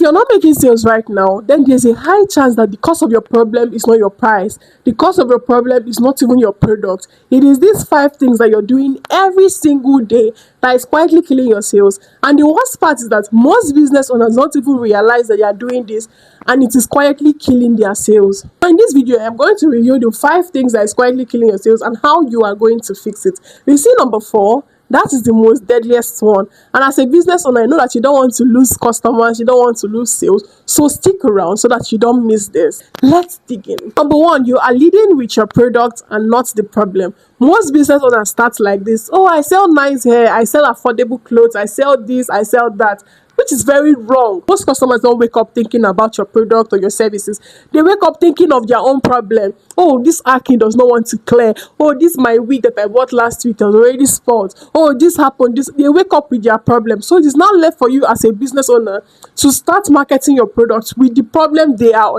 you're not making sales right now, then there's a high chance that the cause of your problem is not your price. The cause of your problem is not even your product. It is these 5 things that you're doing every single day that is quietly killing your sales. And the worst part is that most business owners don't even realize that they are doing this, and it is quietly killing their sales. So in this video, I'm going to review the 5 things that is quietly killing your sales and how you are going to fix it. We see number 4. That is the most deadliest one. And as a business owner, I know that you don't want to lose customers, you don't want to lose sales. So stick around so that you don't miss this. Let's dig in. Number 1, you are leading with your product and not the problem. Most business owners start like this. Oh, I sell nice hair, I sell affordable clothes, I sell this, I sell that. Which is very wrong. Most customers don't wake up thinking about your product or your services. They wake up thinking of their own problem. Oh, this acne does not want to clear. Oh, this my wig that I bought last week was already spoiled. Oh, this happened. They wake up with their problem. So it is now left for you as a business owner to start marketing your products with the problem they are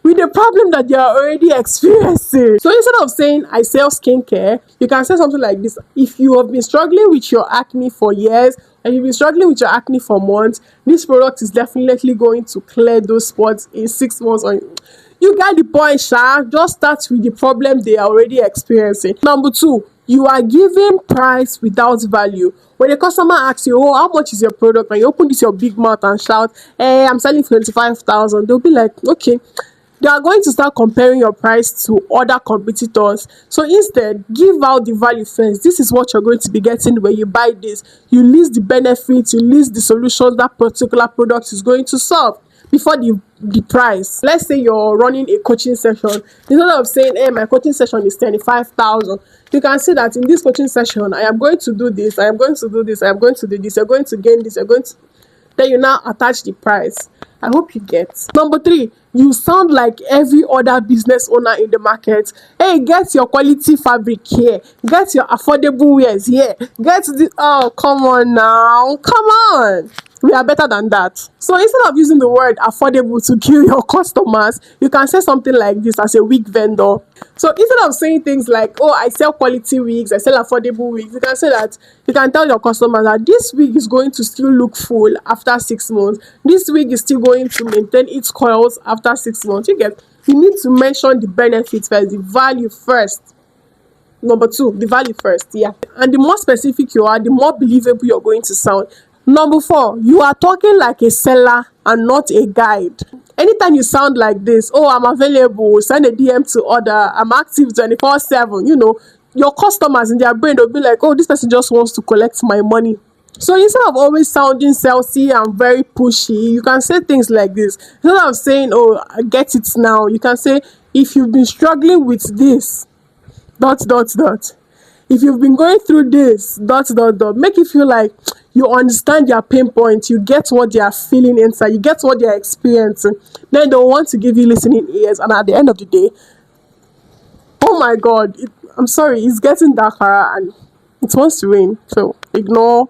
with the problem that they are already experiencing. So instead of saying I sell skincare, you can say something like this. If you have been struggling with your acne for years, and you've been struggling with your acne for months, this product is definitely going to clear those spots in 6 months. Or you get the point, Sha. Just start with the problem they are already experiencing. Number 2, you are giving price without value. When a customer asks you, oh, how much is your product? And you open this your big mouth and shout, hey, I'm selling 25,000. They'll be like, okay. They are going to start comparing your price to other competitors. So instead, give out the value first. This is what you're going to be getting when you buy this. You list the benefits, you list the solutions that particular product is going to solve before the price. Let's say you're running a coaching session. Instead of saying, hey, my coaching session is 25,000, you can say that in this coaching session, I am going to do this, I am going to do this, I am going to do this, you're going to gain this, you're going to... Then you now attach the price. I hope you get. Number 3, you sound like every other business owner in the market. Hey, get your quality fabric here. Get your affordable wares here. Get the... Oh, come on now. Come on. We are better than that. So instead of using the word affordable to kill your customers, you can say something like this as a wig vendor. So instead of saying things like, oh, I sell quality wigs, I sell affordable wigs, you can say that, you can tell your customers that this wig is going to still look full after 6 months. This wig is still going to maintain its coils after 6 months. You need to mention the benefits first, the value first. Number 2, the value first, yeah. And the more specific you are, the more believable you're going to sound. Number 4, you are talking like a seller and not a guide. Anytime you sound like this, oh, I'm available, send a DM to order, I'm active 24/7, your customers in their brain will be like, oh, this person just wants to collect my money. So instead of always sounding salesy and very pushy, you can say things like this. Instead of saying, oh, I get it now, you can say, if you've been struggling with this, ... If you've been going through this, ... Make it feel like you understand their pain points, you get what they are feeling inside, you get what they are experiencing. Then they'll want to give you listening ears, and at the end of the day, oh my God, I'm sorry, it's getting darker and it wants to rain. So ignore.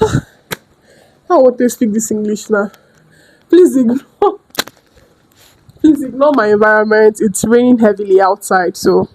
I want to speak this English now. Please ignore. Please ignore my environment. It's raining heavily outside, so...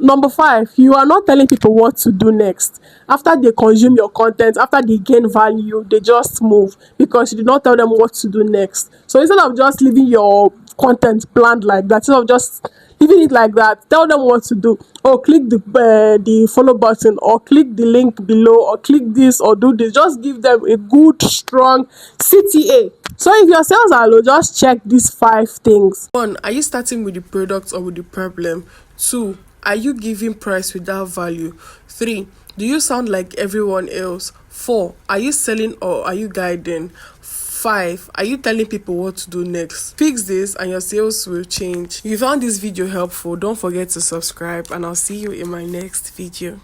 Number 5, you are not telling people what to do next. After they consume your content, after they gain value, they just move because you did not tell them what to do next. So instead of just leaving your content planned like that, instead of just leaving it like that, tell them what to do. Oh, click the follow button, or click the link below, or click this, or do this. Just give them a good, strong CTA. So if your sales are low, just check these 5 things. 1, are you starting with the product or with the problem? 2, are you giving price without value? 3, do you sound like everyone else? 4, are you selling or are you guiding? 5, are you telling people what to do next? Fix this and your sales will change. If you found this video helpful, don't forget to subscribe, and I'll see you in my next video.